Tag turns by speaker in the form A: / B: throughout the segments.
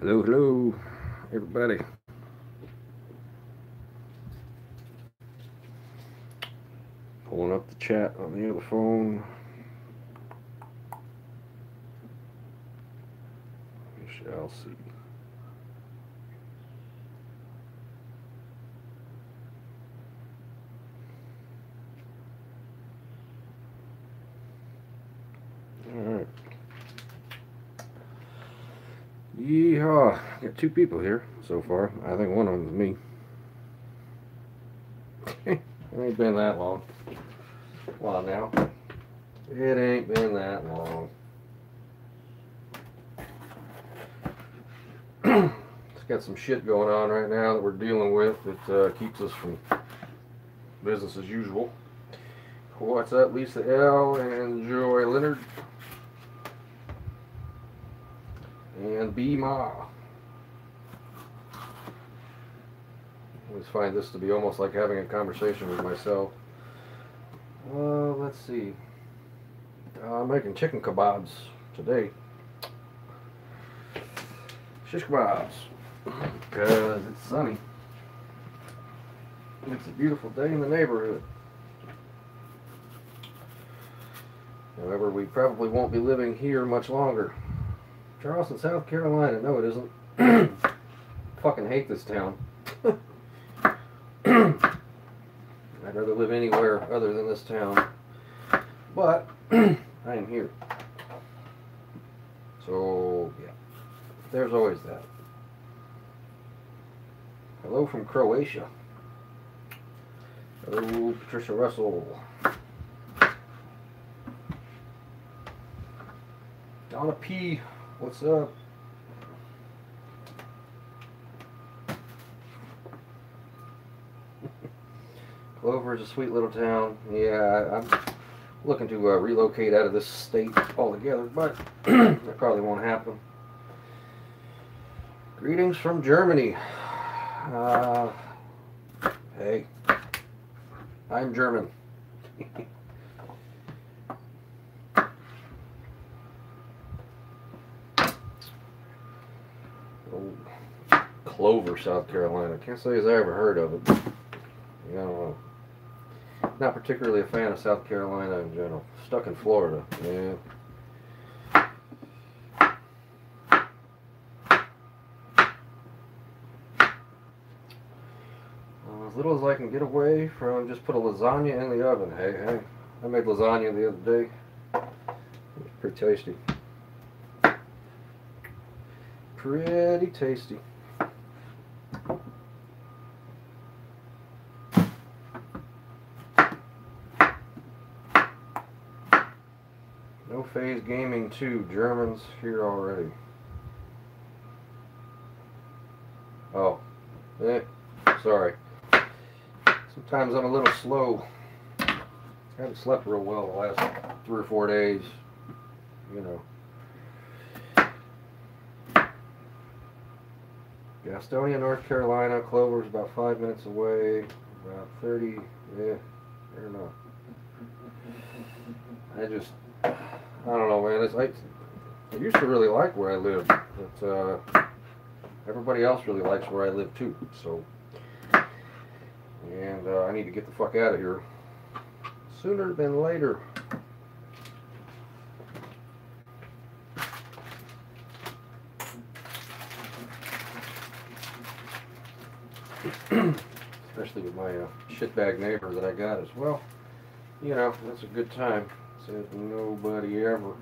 A: Hello, hello, everybody. Pulling up the chat on the other phone. We shall see. Alright. Yeehaw. Got two people here so far. I think one of them is me. It ain't been that long. Well, now. It ain't been that long. It's got some shit going on right now that we're dealing with that keeps us from business as usual. What's up, Lisa L. and Joy Leonard? And B. Ma. I always find this to be almost like having a conversation with myself. Let's see. I'm making chicken kebabs today. Shish kebabs. Because it's sunny. It's a beautiful day in the neighborhood. However, we probably won't be living here much longer. Charleston, South Carolina. No, it isn't. Fucking hate this town. I'd rather live anywhere other than this town. But I am here. So, yeah. There's always that. Hello from Croatia. Hello, Patricia Russell. Donna P. What's up? Clover is a sweet little town. Yeah, I'm looking to relocate out of this state altogether, but that probably won't happen. Greetings from Germany. Hey, I'm German. Oh, Clover, South Carolina. Can't say as I ever heard of it. I don't know. Not particularly a fan of South Carolina in general. Stuck in Florida. Yeah. As little as I can get away from just put a lasagna in the oven. Hey. I made lasagna the other day. It was pretty tasty. Pretty tasty. No Phase Gaming 2. Germans here already. Oh. Sorry. Sometimes I'm a little slow. I haven't slept real well the last 3 or 4 days. You know. Gastonia, North Carolina. Clover's about 5 minutes away. About 30. Yeah. Fair enough. I don't know, man. I used to really like where I lived, but everybody else really likes where I live too. So, and I need to get the fuck out of here sooner than later. Especially with my shitbag neighbor that I got as well. You know, that's a good time. Says nobody ever.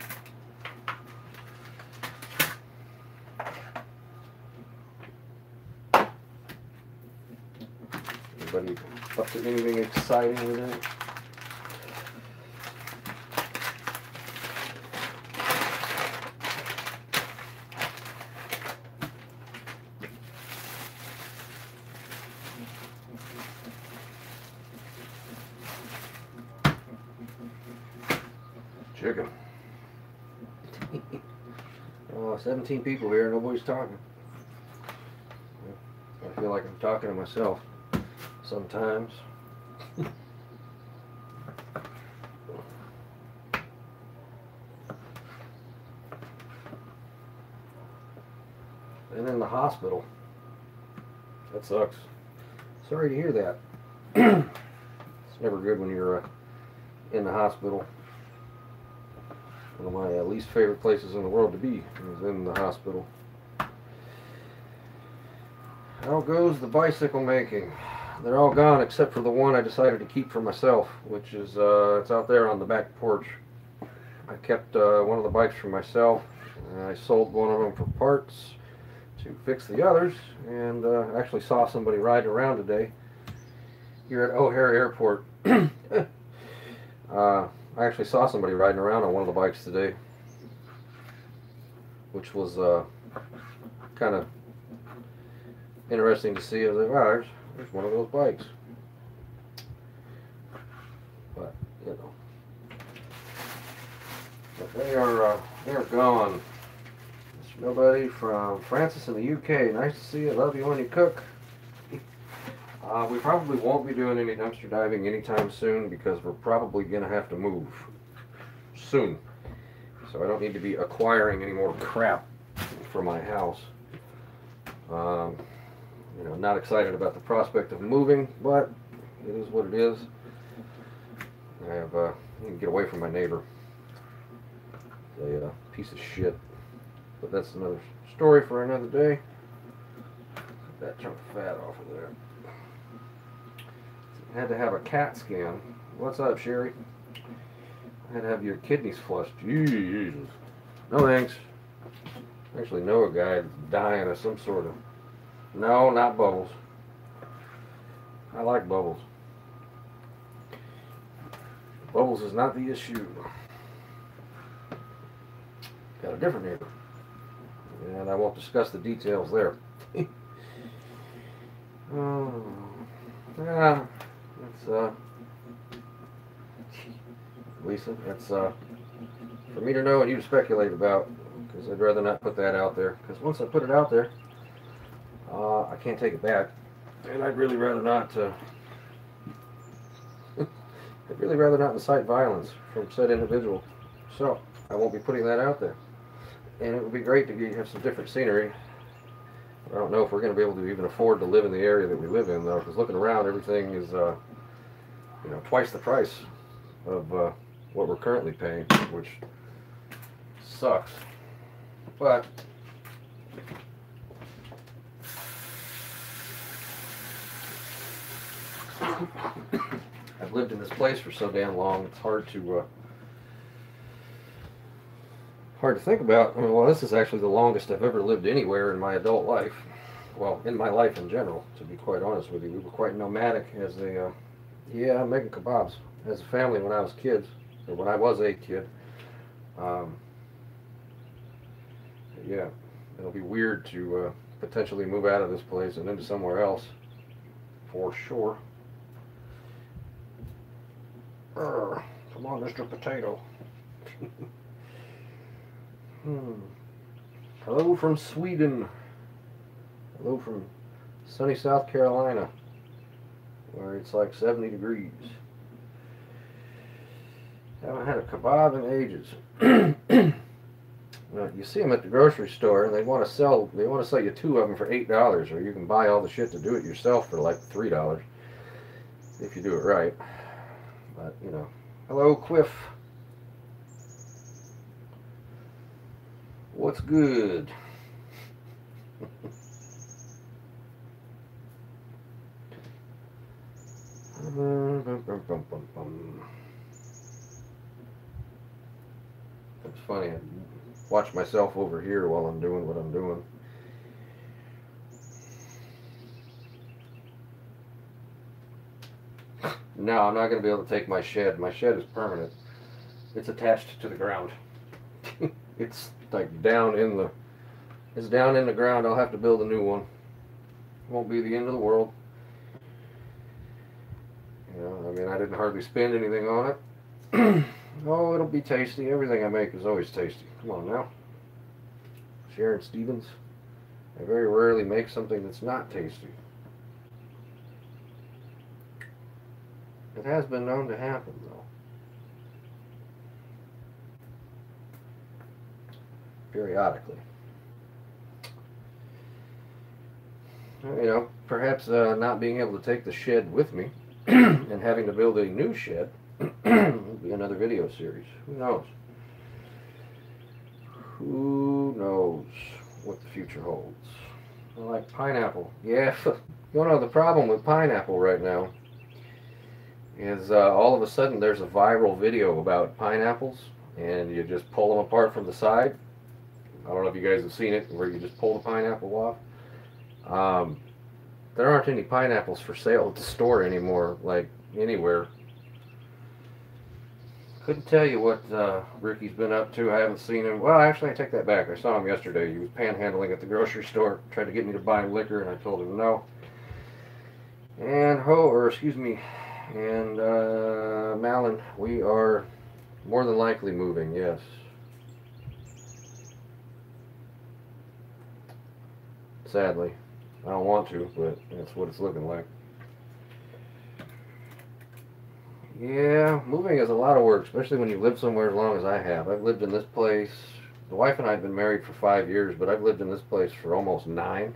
A: Anybody up to anything exciting with it? Chicken. Oh, 17 people here, nobody's talking. I feel like I'm talking to myself sometimes. and in the hospital. That sucks. Sorry to hear that. It's never good when you're in the hospital. One of my least favorite places in the world to be is in the hospital. How goes the bicycle making? They're all gone except for the one I decided to keep for myself, which is it's out there on the back porch. I kept one of the bikes for myself, and I sold one of them for parts to fix the others, and actually saw somebody riding around today here at O'Hare Airport. I actually saw somebody riding around on one of the bikes today, which was kind of interesting to see. I was like, wow, there's one of those bikes. But, you know. But they are gone. Mr. Nobody from Francis in the UK. Nice to see you. Love you when you cook. We probably won't be doing any dumpster diving anytime soon because we're probably going to have to move soon. So I don't need to be acquiring any more crap for my house. You know, not excited about the prospect of moving, but it is what it is. I need to get away from my neighbor. A piece of shit. But that's another story for another day. Get that chunk of fat off of there. I had to have a CAT scan. What's up, Sherry? I had to have your kidneys flushed. Jesus. No thanks. I actually know a guy that's dying of some sort of... No, not bubbles. I like bubbles. Bubbles is not the issue. Got a different neighbor. And I won't discuss the details there. Oh, yeah, that's Lisa, that's for me to know and you to speculate about, because I'd rather not put that out there, because once I put it out there, I can't take it back, and I'd really rather not I'd really rather not incite violence from said individual, so I won't be putting that out there. And it would be great to have some different scenery. I don't know if we're going to be able to even afford to live in the area that we live in, though, because looking around, everything is, you know, twice the price of what we're currently paying, which sucks. But I've lived in this place for so damn long, it's hard to think about. I mean, well, this is actually the longest I've ever lived anywhere in my adult life. Well, in my life in general, to be quite honest with you. We were quite nomadic as a, yeah, I'm making kebabs, as a family when I was kids, or when I was a kid. Yeah, it'll be weird to potentially move out of this place and into somewhere else, for sure. Come on, Mr. Potato. Hello from Sweden. Hello from sunny South Carolina, where it's like 70 degrees. Haven't had a kebab in ages. Well, you see them at the grocery store, and they want to sell you 2 of them for $8, or you can buy all the shit to do it yourself for like $3 if you do it right. But you know, hello Quiff. What's good? It's funny, I watch myself over here while I'm doing what I'm doing. No, I'm not going to be able to take my shed. My shed is permanent. It's attached to the ground. It's like down in the ground. I'll have to build a new one. Won't be the end of the world. You know, I mean, I didn't hardly spend anything on it. Oh, it'll be tasty. Everything I make is always tasty. Come on now. Sharon Stevens. I very rarely make something that's not tasty. It has been known to happen, though. Periodically. You know, perhaps not being able to take the shed with me and having to build a new shed will be another video series. Who knows? Who knows what the future holds? I like pineapple. Yeah, you know, the problem with pineapple right now is all of a sudden there's a viral video about pineapples and you just pull them apart from the side. I don't know if you guys have seen it, where you just pull the pineapple off. There aren't any pineapples for sale at the store anymore, like anywhere. Couldn't tell you what Ricky's been up to. I haven't seen him. Well, actually, I take that back. I saw him yesterday. He was panhandling at the grocery store, tried to get me to buy liquor, and I told him no. And Malin, we are more than likely moving. Yes. Sadly, I don't want to, but that's what it's looking like. Yeah, moving is a lot of work, especially when you live somewhere as long as I have. I've lived in this place. The wife and I have been married for 5 years, but I've lived in this place for almost 9.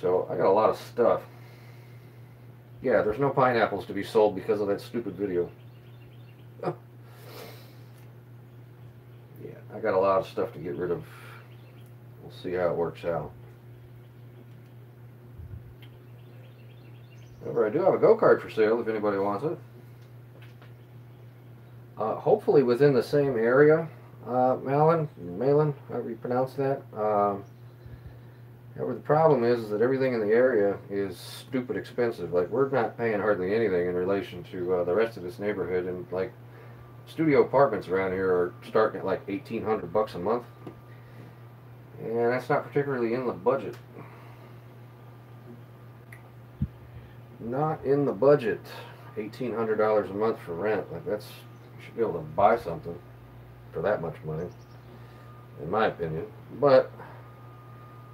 A: So I got a lot of stuff. Yeah, there's no pineapples to be sold because of that stupid video. Oh. Yeah, I got a lot of stuff to get rid of. We'll see how it works out. However, I do have a go-kart for sale if anybody wants it. Hopefully within the same area, Malin, however you pronounce that. However, the problem is that everything in the area is stupid expensive. Like, we're not paying hardly anything in relation to the rest of this neighborhood, and like studio apartments around here are starting at like $1,800 a month, and that's not particularly in the budget. Not in the budget. $1,800 a month for rent. Like, that's, you should be able to buy something for that much money, in my opinion. But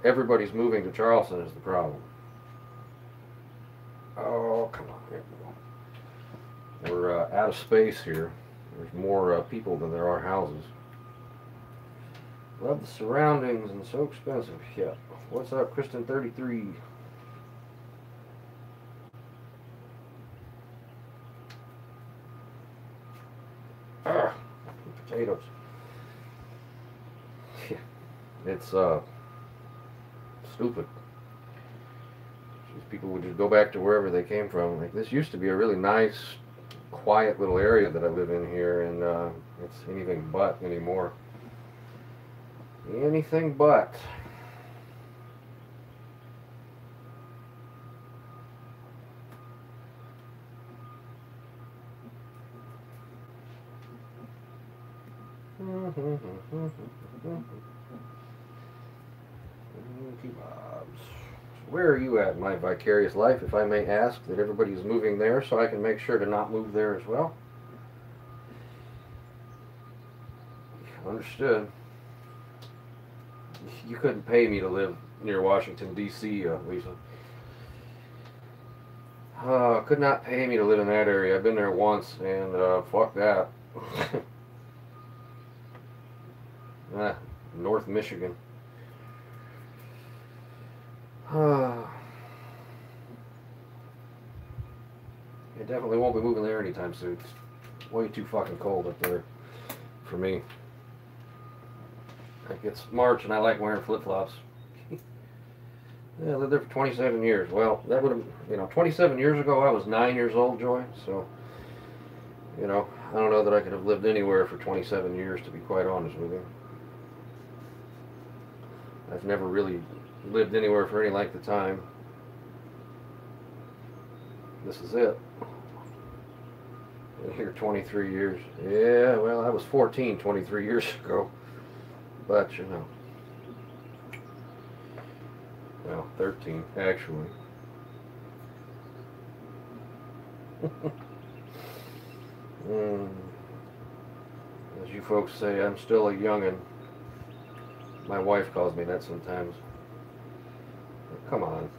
A: everybody's moving to Charleston is the problem. Oh, come on. Here we go. We're out of space here. There's more people than there are houses. Love the surroundings and so expensive. Yeah. What's up, Kristen 33? Potatoes. Yeah. It's stupid. These people would just go back to wherever they came from. Like, this used to be a really nice, quiet little area that I live in here, and it's anything but anymore. Anything but. Where are you at in my vicarious life, if I may ask, that everybody is moving there so I can make sure to not move there as well? Understood. You couldn't pay me to live near Washington, D.C., Lisa. Could not pay me to live in that area. I've been there once, and fuck that. North Michigan. It definitely won't be moving there anytime soon. It's way too fucking cold up there for me. Like, it's March and I like wearing flip-flops. Yeah, I lived there for 27 years. Well, that would have, 27 years ago I was 9 years old, Joy, so, I don't know that I could have lived anywhere for 27 years, to be quite honest with you. I've never really lived anywhere for any length of time. This is it. Been here 23 years. Yeah, well, I was 14 23 years ago. But, well, 13, actually. As you folks say, I'm still a youngin'. My wife calls me that sometimes. But come on.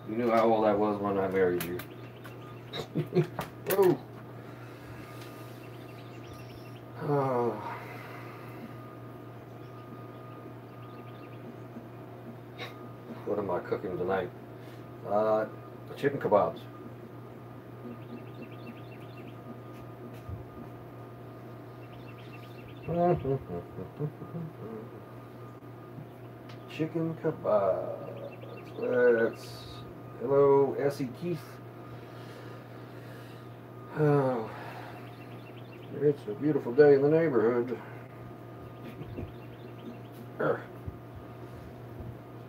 A: You knew how old I was when I married you. Whoa. Oh. What am I cooking tonight? Chicken kebabs. Chicken kebabs. Let's. Hello, Essie Keith. Oh, it's a beautiful day in the neighborhood.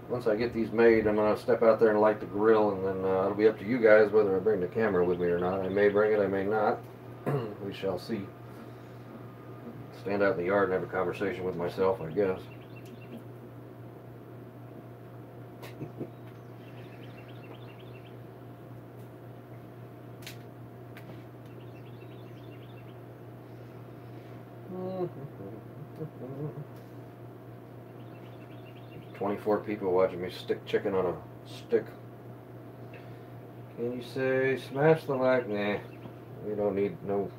A: Once I get these made, I'm going to step out there and light the grill, and then it'll be up to you guys whether I bring the camera with me or not. I may bring it, I may not. We shall see. Stand out in the yard and have a conversation with myself, I guess. Mm-hmm. 24 people watching me stick chicken on a stick. Can you say smash the like? Nah, we don't need no.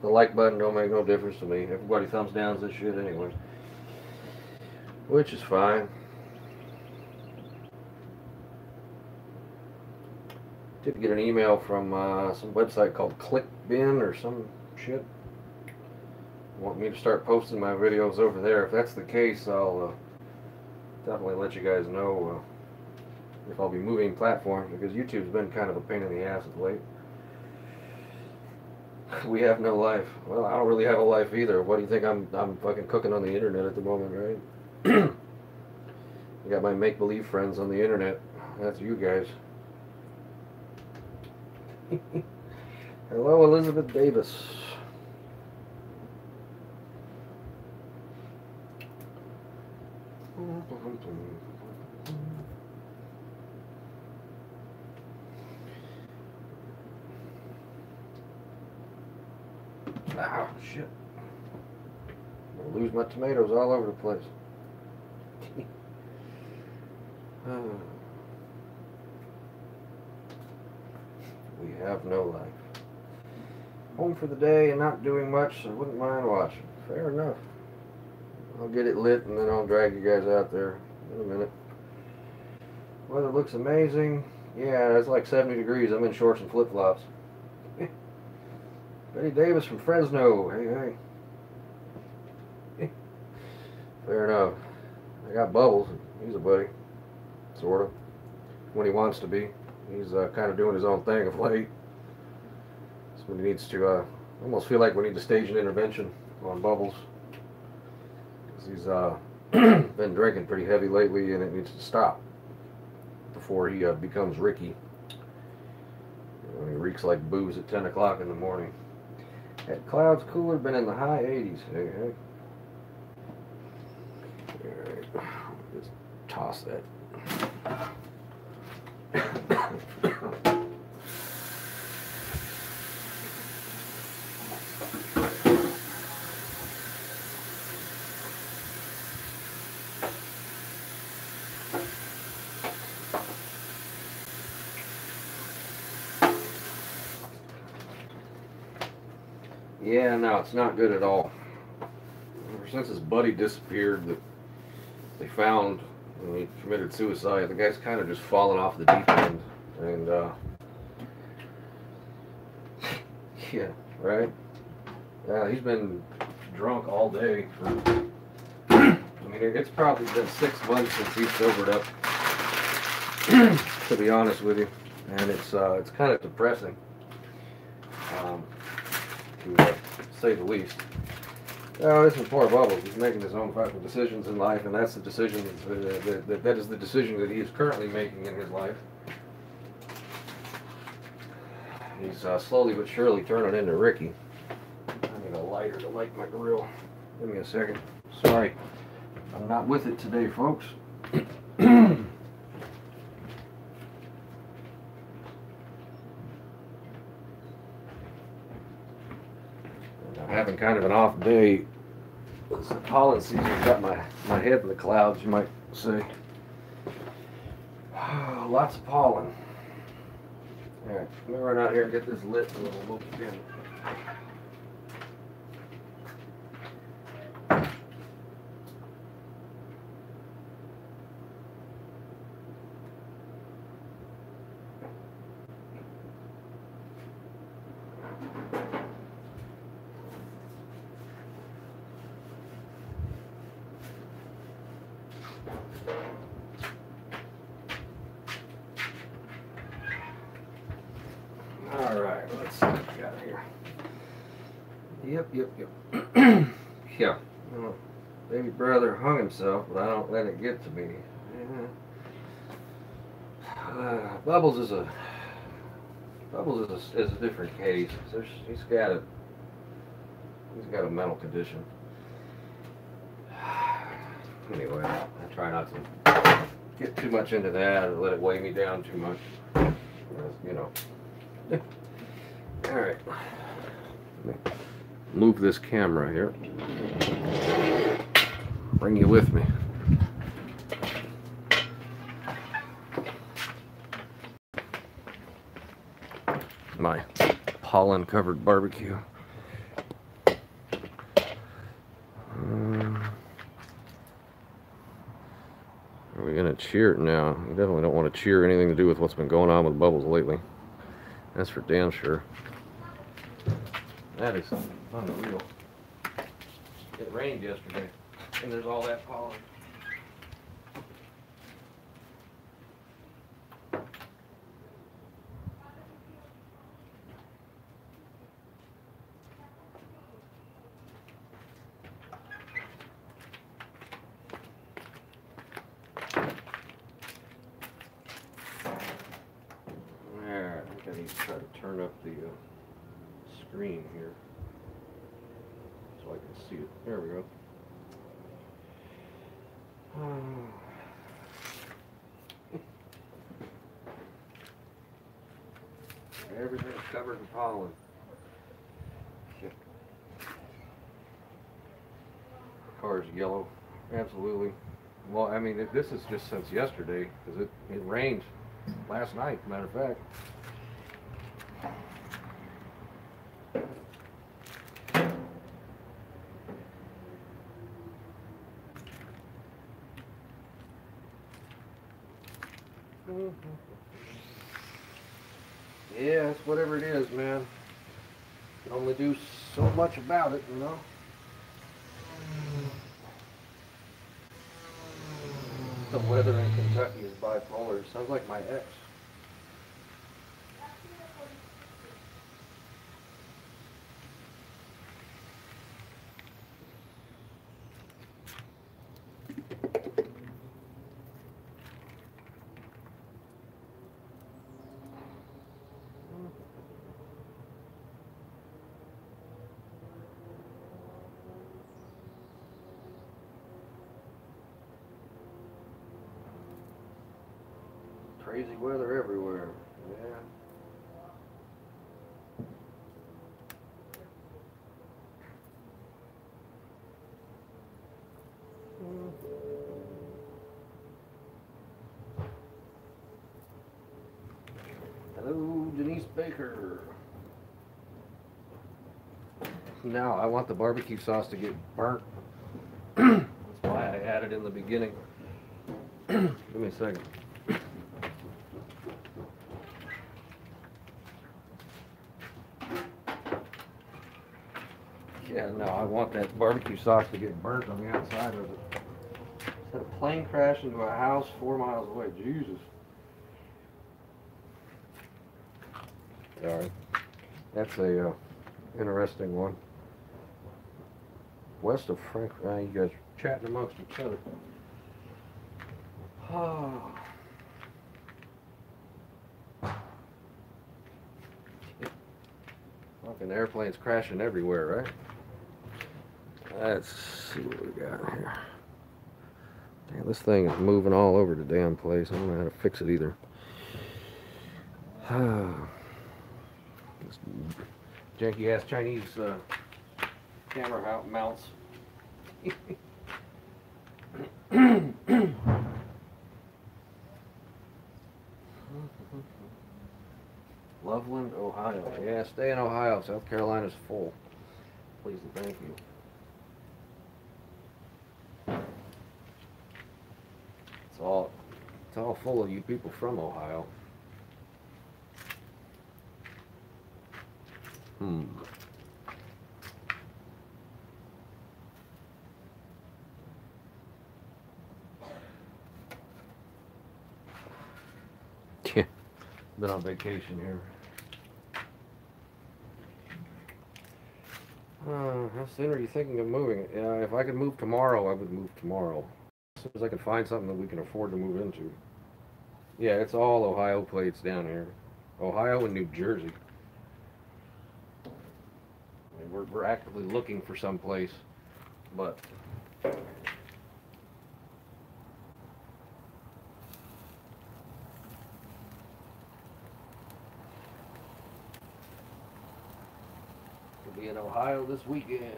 A: The like button don't make no difference to me. Everybody thumbs downs this shit anyway, which is fine. Did get an email from some website called ClickBin or some shit. Want me to start posting my videos over there. If that's the case, I'll definitely let you guys know if I'll be moving platforms, because YouTube's been kind of a pain in the ass of late. We have no life. Well, I don't really have a life either. What do you think? I'm fucking cooking on the internet at the moment, right? I got my make-believe friends on the internet. That's you guys. Hello, Elizabeth Davis. Ah, shit. I'm gonna lose my tomatoes all over the place. We have no life. Home for the day and not doing much, so I wouldn't mind watching. Fair enough. I'll get it lit and then I'll drag you guys out there in a minute. Weather looks amazing. Yeah, it's like 70 degrees. I'm in shorts and flip-flops. Betty Davis from Fresno. Hey, hey. Fair enough. I got Bubbles. He's a buddy. Sort of. When he wants to be. He's kind of doing his own thing of late. So he needs to, almost feel like we need to stage an intervention on Bubbles. Because he's been drinking pretty heavy lately and it needs to stop before he becomes Ricky. He reeks like booze at 10 o'clock in the morning. That cloud's cooler, been in the high 80s. Hey, hey. Alright, just toss that. Yeah, no, it's not good at all. Ever since his buddy disappeared, that they found when he committed suicide, the guy's kind of just fallen off the deep end. And, yeah, right? Yeah, he's been drunk all day for, I mean, it's probably been 6 months since he's sobered up, to be honest with you. And it's kind of depressing. To say the least. Oh, this is poor Bubbles. He's making his own fucking decisions in life, and that's the decision that is the decision that he is currently making in his life. He's slowly but surely turning into Ricky. I need a lighter to light my grill. Give me a second. Sorry, I'm not with it today, folks. Having kind of an off day. It's the pollen season. Got my head in the clouds, you might say. Lots of pollen. Alright, let me run out here and get this lit and we'll begin. All right, let's see what we got here. Yep. Yeah. Well, baby brother hung himself, but I don't let it get to me. Bubbles is a different case. He's got a mental condition. Anyway, I try not to get too much into that or let it weigh me down too much. You know. All right. Let me move this camera here. Bring you with me. My pollen-covered barbecue. Are we gonna cheer it now? We definitely don't want to cheer anything to do with what's been going on with Bubbles lately. That's for damn sure. That is unreal. It rained yesterday, and there's all that pollen. There, I think I need to try to turn up the screen here so I can see it. There we go. Everything's covered in pollen. Shit. Car's yellow. Absolutely. Well, I mean, this is just since yesterday, because it rained last night, matter of fact. Yeah, it's whatever it is, man. You can only do so much about it, you know? The weather in Kentucky is bipolar. It sounds like my ex. Crazy weather everywhere. Yeah. Hello, Denise Baker. Now I want the barbecue sauce to get burnt. That's why I added in the beginning. Give me a second. Yeah, no, I want that barbecue sauce to get burnt on the outside of it. Instead of plane crash into a house 4 miles away. Jesus. Sorry. That's a interesting one. West of Frankfurt. You guys are chatting amongst each other. Oh. Fucking airplanes crashing everywhere, right? Let's see what we got here. Damn, this thing is moving all over the damn place. I don't know how to fix it either. This janky ass Chinese camera mounts. Loveland, Ohio. Yeah, stay in Ohio. South Carolina's full. Please and thank you. It's all full of you people from Ohio. Yeah, been on vacation here. How soon are you thinking of moving? If I could move tomorrow, I would move tomorrow. As soon as I can find something that we can afford to move into. Yeah, it's all Ohio plates down here. Ohio and New Jersey. I mean, we're actively looking for some place, but we'll be in Ohio this weekend.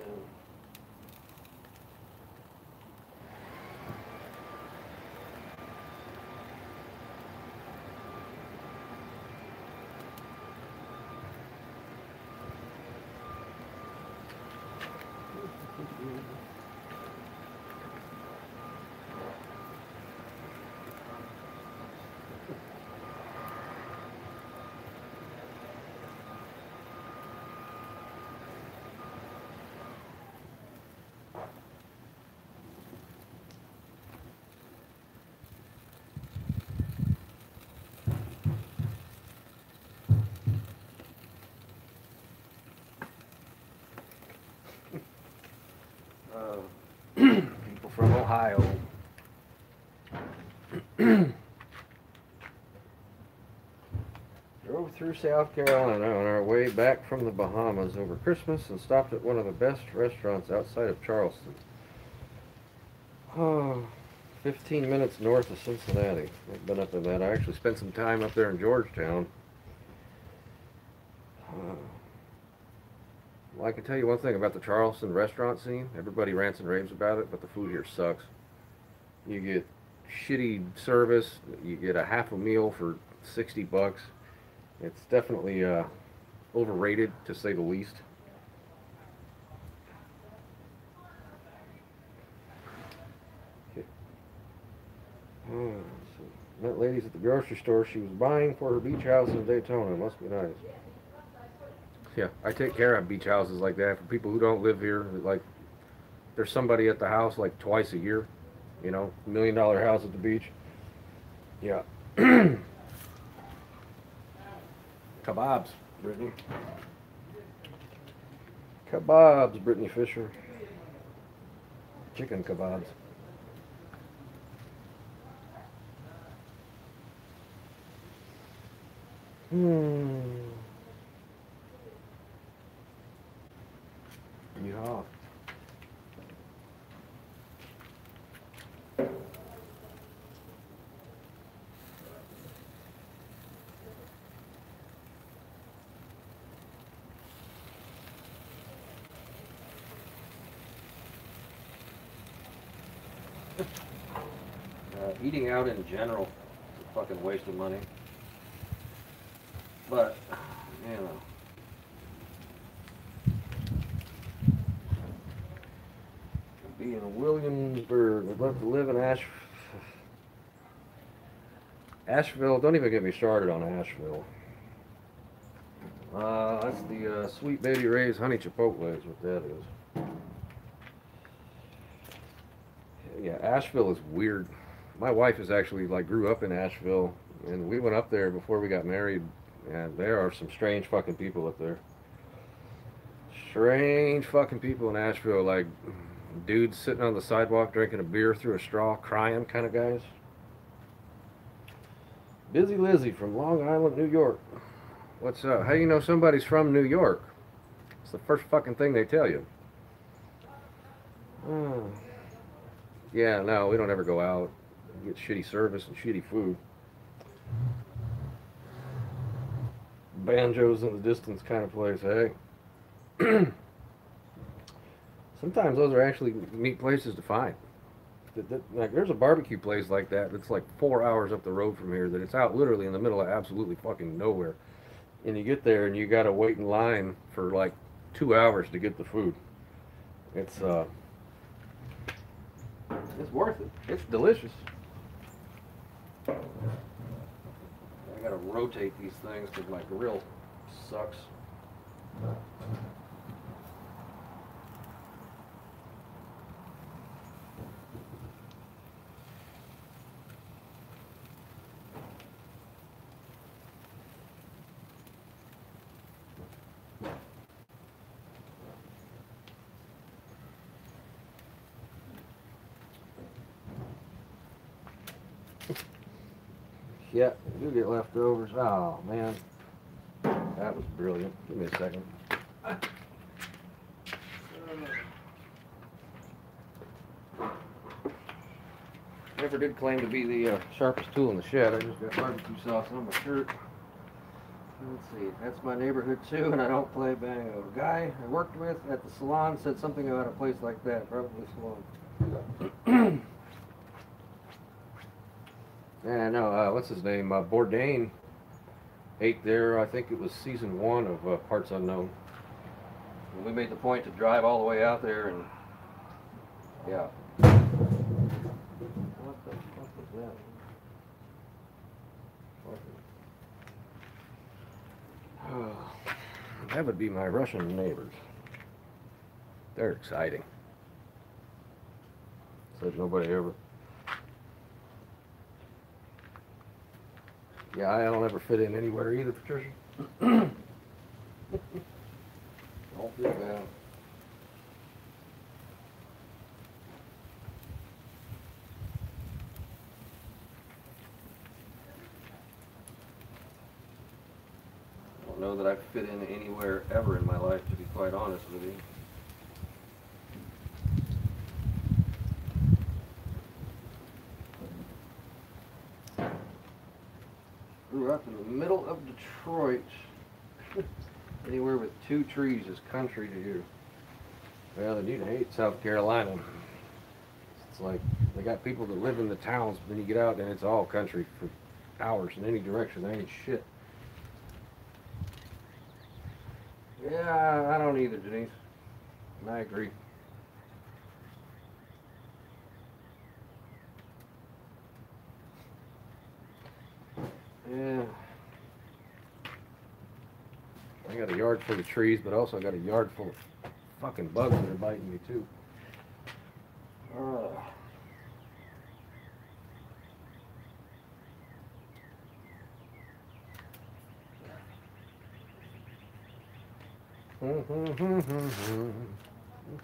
A: People from Ohio. Drove through South Carolina on our way back from the Bahamas over Christmas and stopped at one of the best restaurants outside of Charleston. Oh, 15 minutes north of Cincinnati. I've been up in that. I actually spent some time up there in Georgetown. Well, I can tell you one thing about the Charleston restaurant scene. Everybody rants and raves about it, but the food here sucks. You get shitty service. You get a half a meal for 60 bucks. It's definitely overrated, to say the least. So met ladies at the grocery store. She was buying for her beach house in Daytona. Must be nice. Yeah, I take care of beach houses like that for people who don't live here. Like, there's somebody at the house like twice a year. You know, $1 million house at the beach. Yeah. Kebabs, Brittany. Kebabs, Brittany Fisher. Chicken kebabs. Yeah. Eating out in general is a fucking waste of money. But, you know. Be in Williamsburg. I'd love to live in Asheville. Don't even get me started on Asheville. That's the Sweet Baby Ray's Honey Chipotle is what that is. Yeah, Asheville is weird. My wife is actually like grew up in Asheville, and we went up there before we got married, and there are some strange fucking people up there. Strange fucking people in Asheville, like dudes sitting on the sidewalk drinking a beer through a straw, crying kind of guys. Busy Lizzie from Long Island, New York. What's up? How do you know somebody's from New York? It's the first fucking thing they tell you. Oh. Yeah, no, we don't ever go out. We get shitty service and shitty food. Banjos in the distance kind of place, hey? Sometimes those are actually neat places to find. Like, there's a barbecue place like that that's like 4 hours up the road from here that it's out literally in the middle of absolutely fucking nowhere. And you get there and you gotta wait in line for like 2 hours to get the food. It's worth it. It's delicious. I gotta rotate these things because my grill sucks. Yeah, you get leftovers. Oh man, that was brilliant. Give me a second. Never did claim to be the sharpest tool in the shed. I just got barbecue sauce on my shirt. Let's see, that's my neighborhood too, and I don't play bango. The guy I worked with at the salon said something about a place like that, probably salon. Yeah, no, what's his name? Bourdain ate there, I think it was season 1 of Parts Unknown. And we made the point to drive all the way out there, and yeah. What the fuck was that? That would be my Russian neighbors. They're exciting. Said nobody ever. Yeah, I don't ever fit in anywhere either, Patricia. Don't feel bad. I don't know that I fit in anywhere ever in my life, to be quite honest with you. Grew up in the middle of Detroit. Anywhere with 2 trees is country to you. Well, they do hate South Carolina. It's like they got people that live in the towns, but then you get out and it's all country for hours in any direction. There ain't shit. Yeah, I don't either, Denise. And I agree. Yeah. I got a yard full of trees, but also I got a yard full of fucking bugs that are biting me too.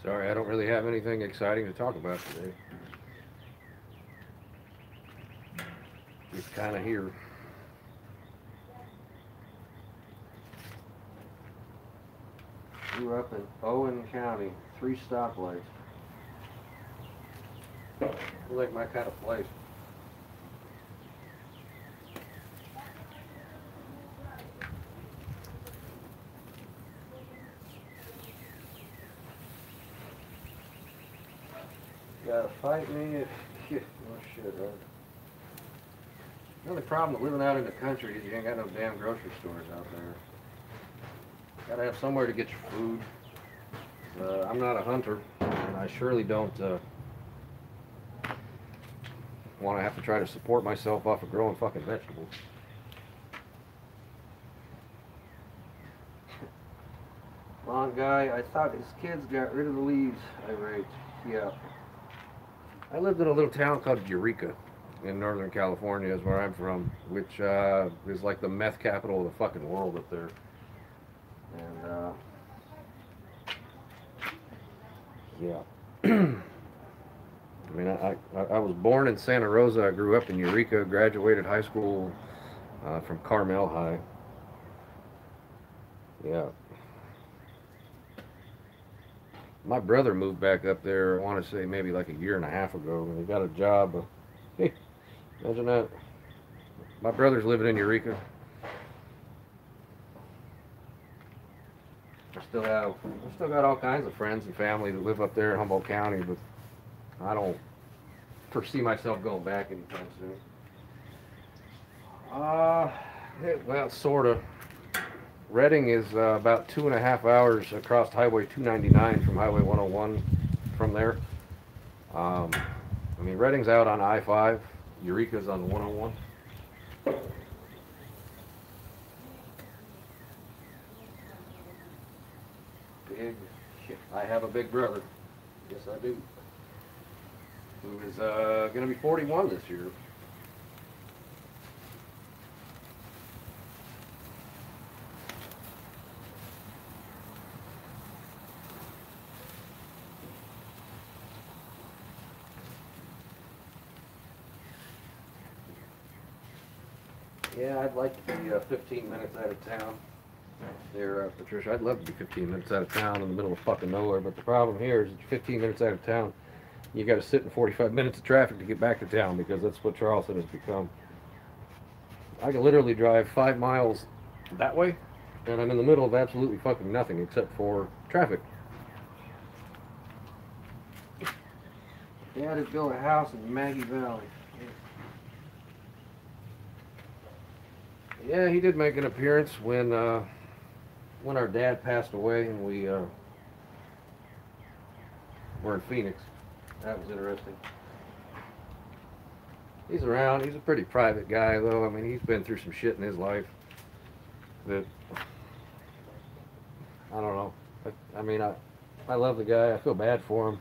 A: Sorry, I don't really have anything exciting to talk about today. Just kind of here. Grew up in Owen County, 3 stoplights. Like my kind of place. Gotta fight me. Shit, no shit, right? The only problem with living out in the country is you ain't got no damn grocery stores out there. Gotta have somewhere to get your food. I'm not a hunter, and I surely don't want to have to try to support myself off of growing fucking vegetables. Lawn guy, I thought his kids got rid of the leaves I raked. Yeah. I lived in a little town called Eureka in Northern California, is where I'm from, which is like the meth capital of the fucking world up there. And yeah. I mean, I was born in Santa Rosa. I grew up in Eureka, graduated high school from Carmel High. Yeah. My brother moved back up there, I want to say maybe like a year and a half ago, and he got a job. Hey, imagine that. My brother's living in Eureka. I still got all kinds of friends and family that live up there in Humboldt County, but I don't foresee myself going back anytime soon. Well, sort of. Redding is about 2.5 hours across Highway 299 from Highway 101 from there. I mean, Redding's out on I-5. Eureka's on 101. I have a big brother. Yes, I do. Who is going to be 41 this year. Yeah, I'd like to be 15 minutes out of town. There, Patricia, I'd love to be 15 minutes out of town in the middle of fucking nowhere, but the problem here is that 15 minutes out of town, you got to sit in 45 minutes of traffic to get back to town, because that's what Charleston has become. I can literally drive 5 miles that way, and I'm in the middle of absolutely fucking nothing except for traffic. Dad had built a house in Maggie Valley. Yeah, he did make an appearance when our dad passed away, and we were in Phoenix. That was interesting. He's around. He's a pretty private guy, though. I mean, he's been through some shit in his life that, I don't know. I mean, I love the guy. I feel bad for him.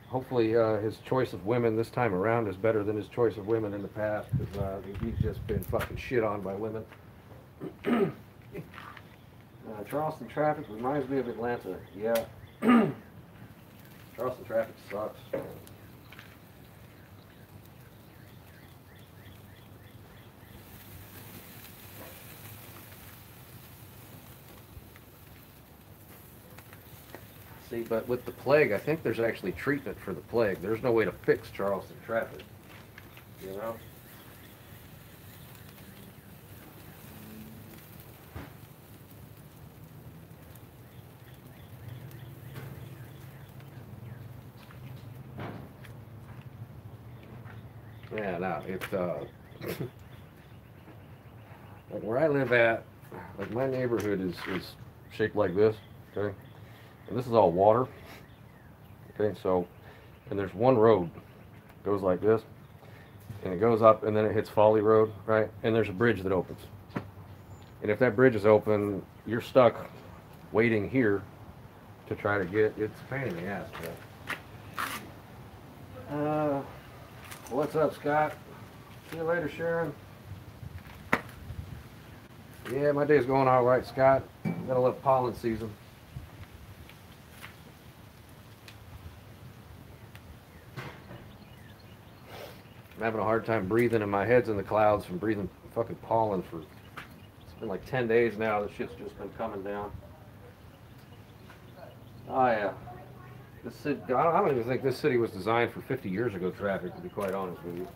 A: Hopefully his choice of women this time around is better than his choice of women in the past, because he's just been fucking shit on by women. Charleston traffic reminds me of Atlanta. Yeah. Charleston traffic sucks. See, but with the plague, I think there's actually treatment for the plague. There's no way to fix Charleston traffic, you know? Yeah, no, it's, like where I live at, like my neighborhood is shaped like this, okay? And this is all water, okay? So, and there's one road, goes like this, and it goes up, and then it hits Folly Road, right? And there's a bridge that opens. And if that bridge is open, you're stuck waiting here to try to get, it's a pain in the ass, man. What's up, Scott? See you later, Sharon. Yeah, my day's going all right, Scott. Gotta love pollen season. I'm having a hard time breathing, and my head's in the clouds from breathing fucking pollen for, it's been like 10 days now. The shit's just been coming down. Oh yeah. This city, I don't even think this city was designed for 50 years ago traffic, to be quite honest with you.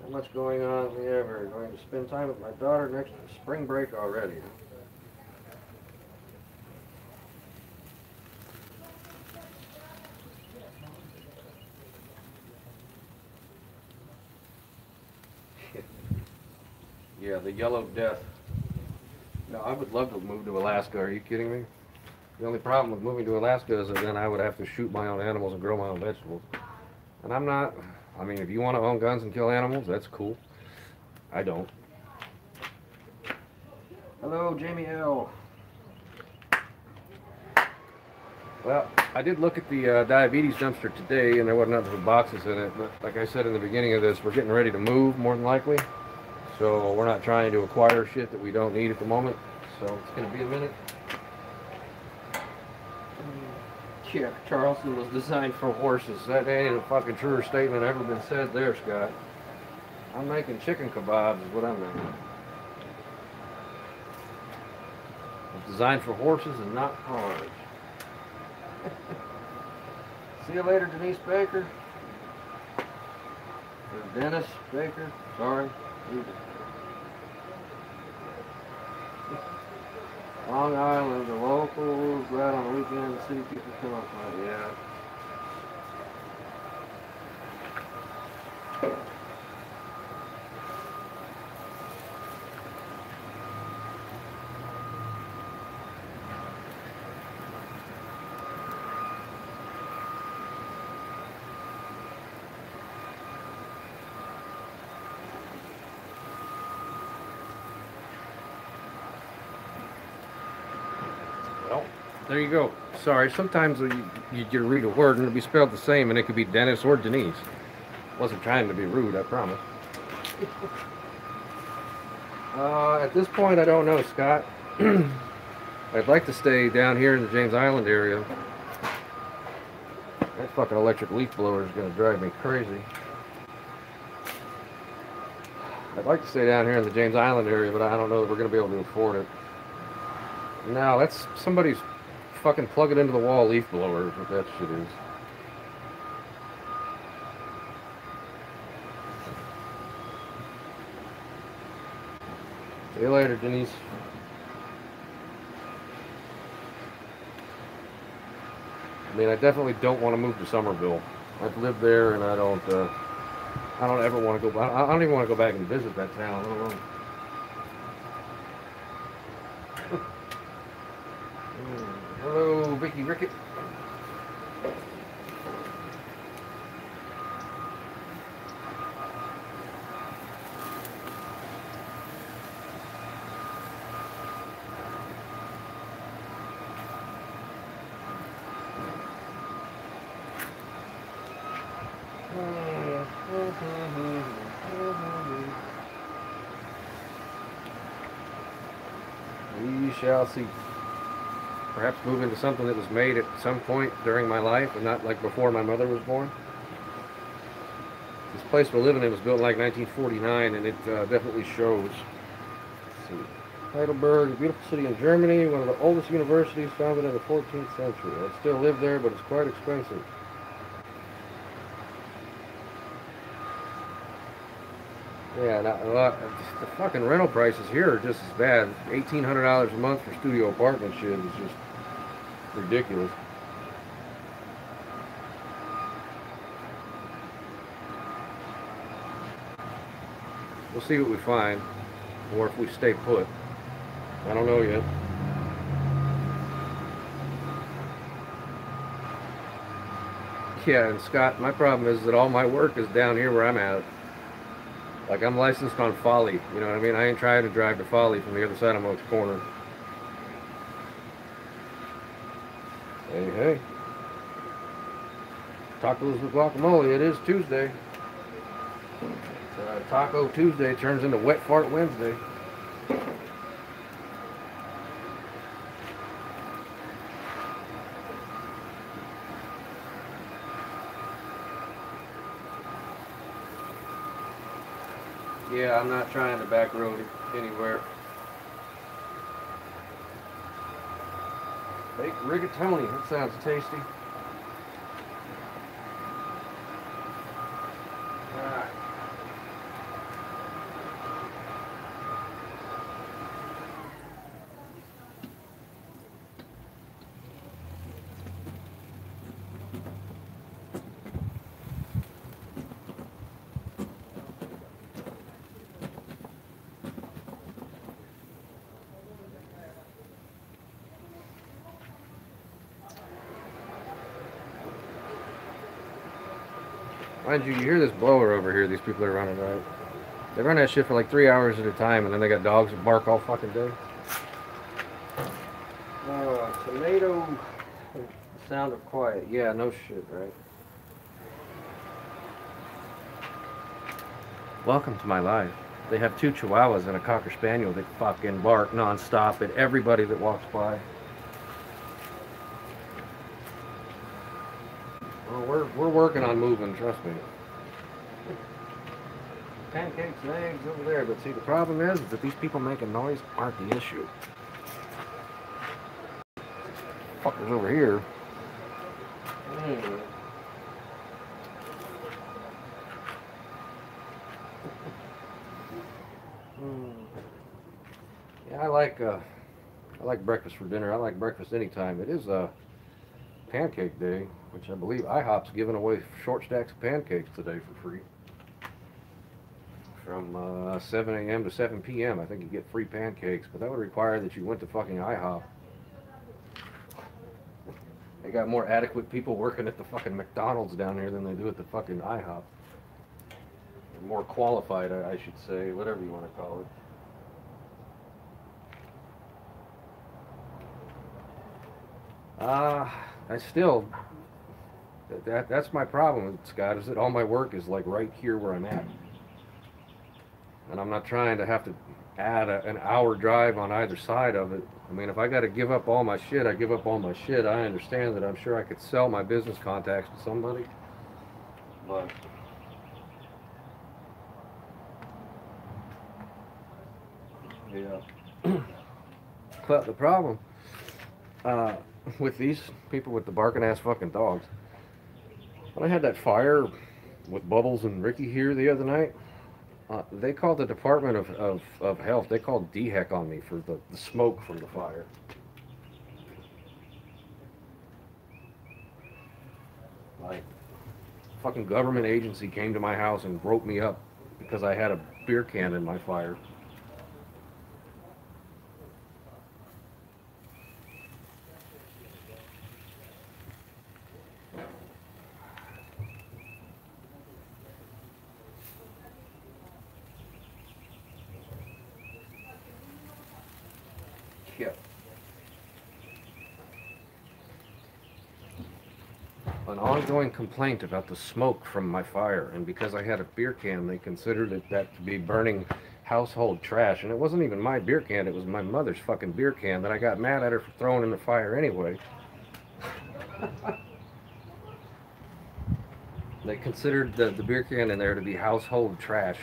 A: Not much going on. Yeah, we're going to spend time with my daughter next spring break already. Yeah, the Yellow Death. No, I would love to move to Alaska. Are you kidding me? The only problem with moving to Alaska is that then I would have to shoot my own animals and grow my own vegetables. And I'm not, I mean, if you want to own guns and kill animals, that's cool. I don't. Hello, Jamie L. Well, I did look at the diabetes dumpster today, and there wasn't nothing but boxes in it. But like I said in the beginning of this, we're getting ready to move, more than likely. So we're not trying to acquire shit that we don't need at the moment. So it's going to be a minute. Yeah, Charleston was designed for horses. That ain't a fucking truer statement ever been said there, Scott. I'm making chicken kebabs is what I'm making. It's designed for horses and not cars. See you later, Denise Baker. Or Dennis Baker. Sorry. Long Island, the locals, right on the weekend, the city people come up with, yeah. Well, there you go. Sorry, sometimes you read a word and it'll be spelled the same, and it could be Dennis or Denise. Wasn't trying to be rude, I promise. At this point, I don't know, Scott. I'd like to stay down here in the James Island area. That fucking electric leaf blower is going to drive me crazy. I'd like to stay down here in the James Island area, but I don't know that we're going to be able to afford it. No, that's somebody's fucking plug it into the wall leaf blower, what that shit is. See you later, Denise. I mean, I definitely don't want to move to Somerville. I've lived there, and I don't ever want to go. I don't even want to go back and visit that town. I don't know. Hello, Vicky Rickett. We shall see. Perhaps move into something that was made at some point during my life and not like before my mother was born. This place we're living in was built in like 1949, and it definitely shows. Let's see. Heidelberg, a beautiful city in Germany, one of the oldest universities founded in the 14th century. I still live there, but it's quite expensive. Yeah, the fucking rental prices here are just as bad. $1,800 a month for studio apartment shit is just ridiculous. We'll see what we find, or if we stay put. I don't know yet. Yeah, and Scott, my problem is that all my work is down here where I'm at. Like, I'm licensed on Folly, you know what I mean? I ain't trying to drive to Folly from the other side of Moats Corner. Hey, hey. Tacos with guacamole, it is Tuesday. Taco Tuesday turns into Wet Fart Wednesday. Yeah, I'm not trying to back road anywhere. Baked rigatoni, that sounds tasty. Alright. Mind you, you hear this blower over here these people are running, right? They run that shit for like 3 hours at a time, and then they got dogs that bark all fucking day. Tomato, sound of quiet. Yeah, no shit, right? Welcome to my life. They have 2 chihuahuas and a cocker spaniel that fucking bark non-stop at everybody that walks by. Well, we're working on moving, trust me. Pancakes and eggs over there, but see, the problem is that these people making noise aren't the issue. Fuckers over here. Yeah, I like breakfast for dinner. I like breakfast anytime. It is pancake day, which I believe IHOP's giving away short stacks of pancakes today for free. From 7 a.m. to 7 p.m. I think you get free pancakes, but that would require that you went to fucking IHOP. They got more adequate people working at the fucking McDonald's down here than they do at the fucking IHOP. They're more qualified, I should say, whatever you want to call it. I still, that's my problem, Scott, is that all my work is like right here where I'm at. And I'm not trying to have to add an hour drive on either side of it. I mean, if I got to give up all my shit, I give up all my shit. I understand that. I'm sure I could sell my business contacts to somebody. But Yeah. But the problem with these people with the barking ass fucking dogs, when I had that fire with Bubbles and Ricky here the other night, they called the Department of Health. They called DHEC on me for the smoke from the fire. Like, fucking government agency came to my house and wrote me up because I had a beer can in my fire. Yep. An ongoing complaint about the smoke from my fire, and because I had a beer can, they considered that to be burning household trash, and it wasn't even my beer can, it was my mother's fucking beer can that I got mad at her for throwing in the fire anyway. They considered the beer can in there to be household trash,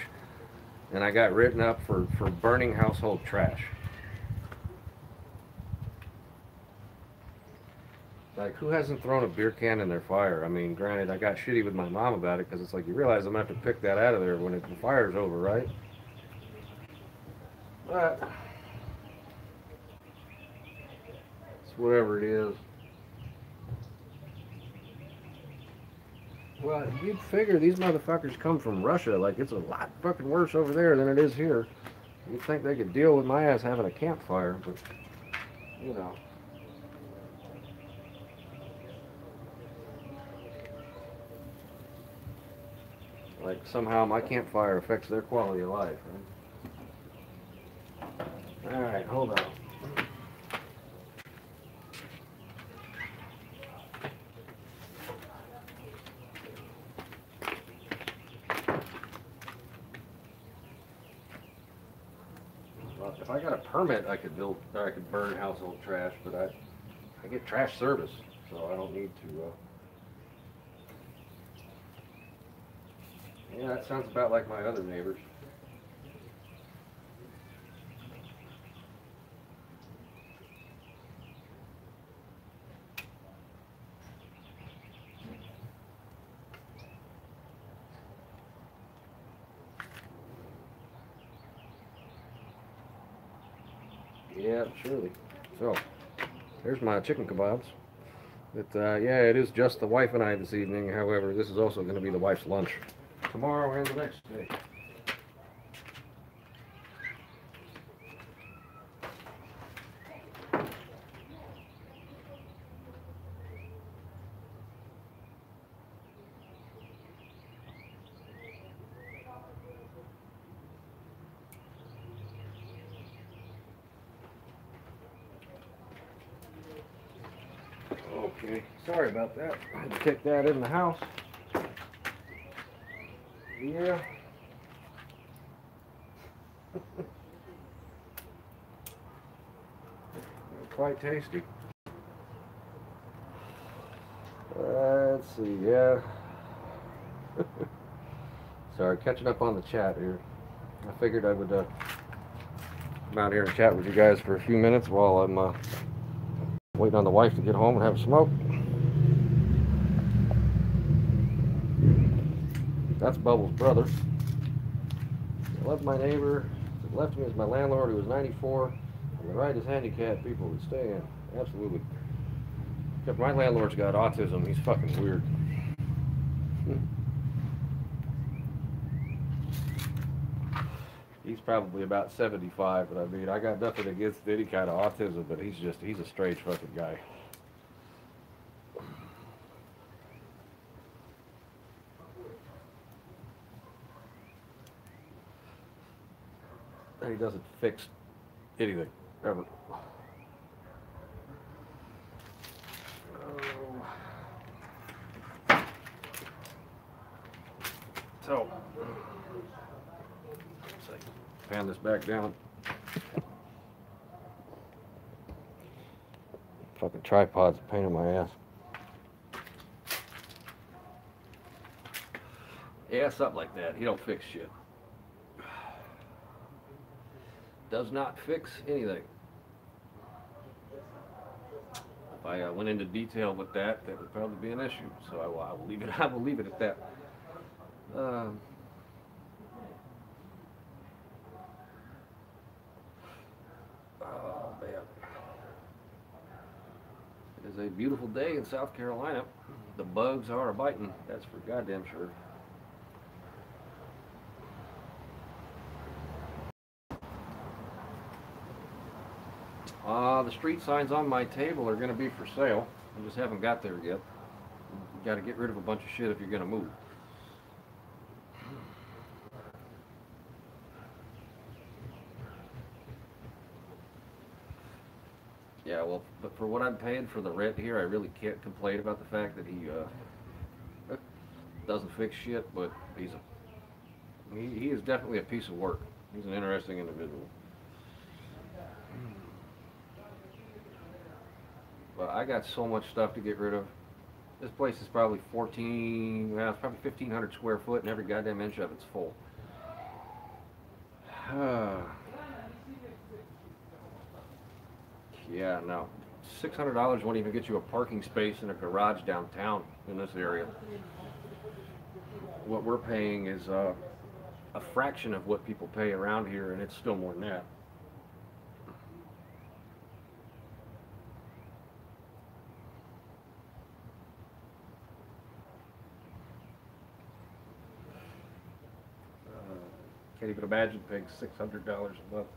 A: and I got written up for burning household trash. Like, who hasn't thrown a beer can in their fire? I mean, granted, I got shitty with my mom about it because it's like, you realize I'm going to have to pick that out of there when the fire's over, right? But it's whatever it is. Well, you'd figure these motherfuckers come from Russia. Like, it's a lot fucking worse over there than it is here. You'd think they could deal with my ass having a campfire, but, you know. Like, somehow my campfire affects their quality of life, right? Alright, hold on. Well, if I got a permit, I could build, or I could burn household trash, but I get trash service, so I don't need to, yeah, that sounds about like my other neighbors. Yeah, surely. So, there's my chicken kebabs. But, yeah, it is just the wife and I this evening. However, this is also going to be the wife's lunch tomorrow and the next day. Okay, sorry about that. I had to take that in the house. Yeah. Quite tasty. Let's see, yeah. Sorry, catching up on the chat here. I figured I would come out here and chat with you guys for a few minutes while I'm waiting on the wife to get home and have a smoke. That's Bubbles' brother. I love my neighbor. To the left of me is my landlord, who was 94. On the right is handicapped people who stay in. Absolutely. Except my landlord's got autism. He's fucking weird. He's probably about 75, but I mean, I got nothing against any kind of autism, but he's a strange fucking guy. And he doesn't fix anything, ever. So, pan this back down. Fucking tripod's a pain in my ass. Yeah, something like that. He don't fix shit. does not fix anything. If I went into detail with that, that would probably be an issue. So I will leave it. I will leave it at that. Oh man, it is a beautiful day in South Carolina. The bugs are a biting. That's for goddamn sure. The street signs on my table are going to be for sale. I just haven't got there yet. You got to get rid of a bunch of shit if you're going to move. Yeah, well, but for what I'm paying for the rent here, I really can't complain about the fact that he doesn't fix shit. But he is definitely a piece of work. He's an interesting individual. But I got so much stuff to get rid of. This place is probably it's probably 1,500 square foot, and every goddamn inch of it's full. Yeah, no. $600 won't even get you a parking space in a garage downtown in this area. What we're paying is a fraction of what people pay around here, and it's still more than that. Can't even imagine paying $600 a month.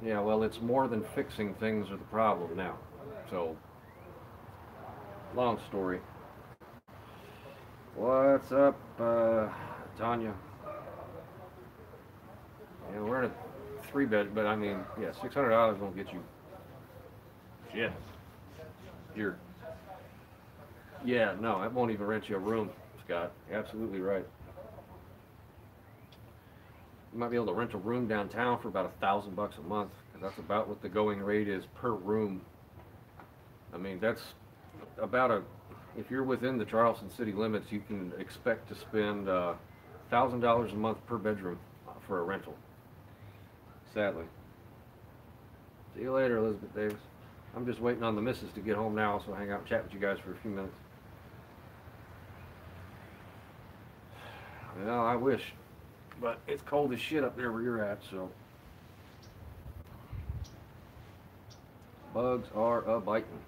A: Yeah, well, it's more than fixing things are the problem now. So, long story. What's up, Tanya? Yeah, we're in a 3-bed, but I mean, yeah, $600 won't get you shit. Here. Yeah, no, it won't even rent you a room, Scott. You're absolutely right. You might be able to rent a room downtown for about $1,000 a month, because that's about what the going rate is per room. I mean, that's about if you're within the Charleston city limits, you can expect to spend $1,000 a month per bedroom for a rental. Sadly. See you later, Elizabeth Davis. I'm just waiting on the missus to get home now, so I'll hang out and chat with you guys for a few minutes. Well, I wish, but it's cold as shit up there where you're at, so. Bugs are a-biting.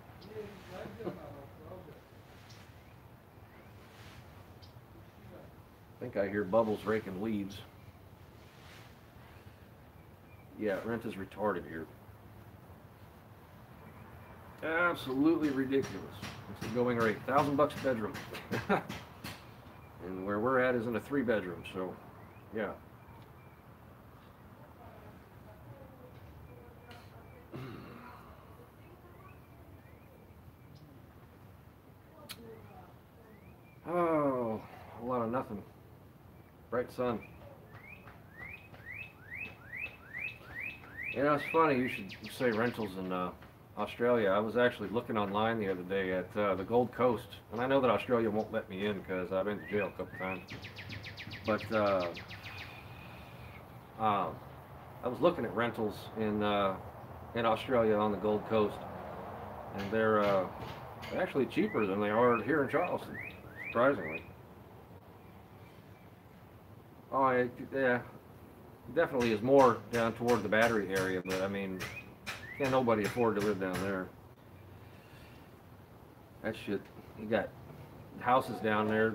A: I think I hear Bubbles raking leaves. Yeah, rent is retarded here. Absolutely ridiculous. It's the going rate. $1,000 a bedroom. And where we're at is in a 3-bedroom, so yeah. Oh, a lot of nothing. Bright sun. You know, it's funny you should say rentals in Australia. I was actually looking online the other day at the Gold Coast, and I know that Australia won't let me in because I've been to jail a couple times. But I was looking at rentals in Australia on the Gold Coast, and they're actually cheaper than they are here in Charleston, surprisingly. Oh, yeah, definitely is more down toward the Battery area, but I mean, can't nobody afford to live down there. That shit, you got houses down there.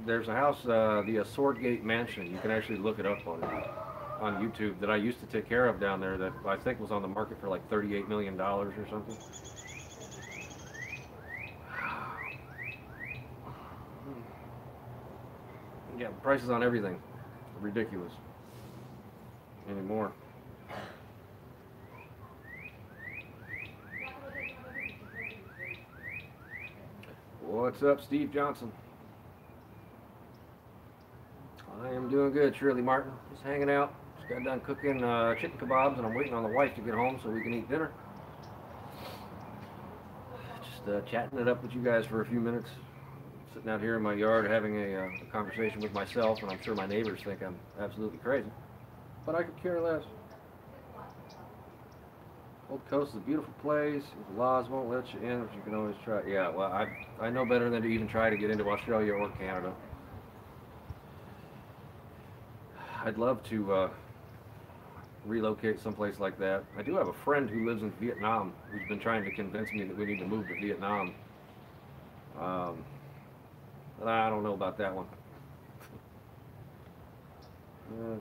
A: There's a house, the Swordgate Mansion. You can actually look it up on YouTube that I used to take care of down there that I think was on the market for like $38 million or something. Yeah, prices on everything are ridiculous anymore. What's up, Steve Johnson? I am doing good, Shirley Martin. Just hanging out. Just got done cooking chicken kebabs, and I'm waiting on the wife to get home so we can eat dinner. Just chatting it up with you guys for a few minutes. sitting out here in my yard having a conversation with myself, and I'm sure my neighbors think I'm absolutely crazy. But I could care less. Old Coast is a beautiful place. The laws won't let you in, but you can always try. Yeah, well, I know better than to even try to get into Australia or Canada. I'd love to relocate someplace like that. I do have a friend who lives in Vietnam who's been trying to convince me that we need to move to Vietnam. But I don't know about that one.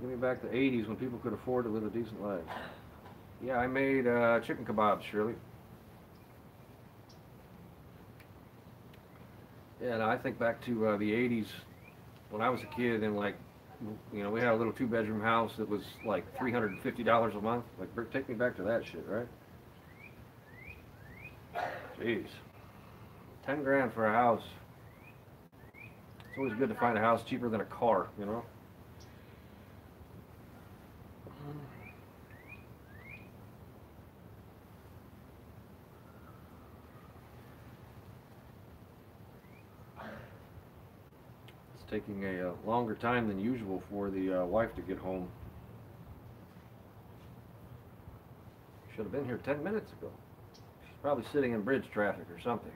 A: Give me back the 80s when people could afford to live a decent life. Yeah, I made chicken kebabs, Shirley. Yeah, and I think back to the 80s when I was a kid, and like, you know, we had a little 2-bedroom house that was like $350 a month. Like, take me back to that shit, right? Jeez. 10 grand for a house. It's always good to find a house cheaper than a car, you know? It's taking a longer time than usual for the wife to get home. Should have been here 10 minutes ago. She's probably sitting in bridge traffic or something.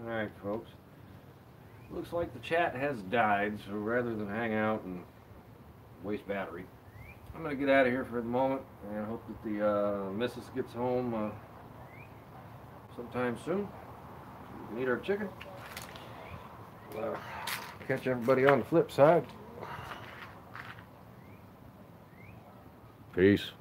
A: Alright, folks. Looks like the chat has died, so rather than hang out and waste battery, I'm going to get out of here for the moment and hope that the missus gets home sometime soon. We can eat our chicken. Catch everybody on the flip side. Peace.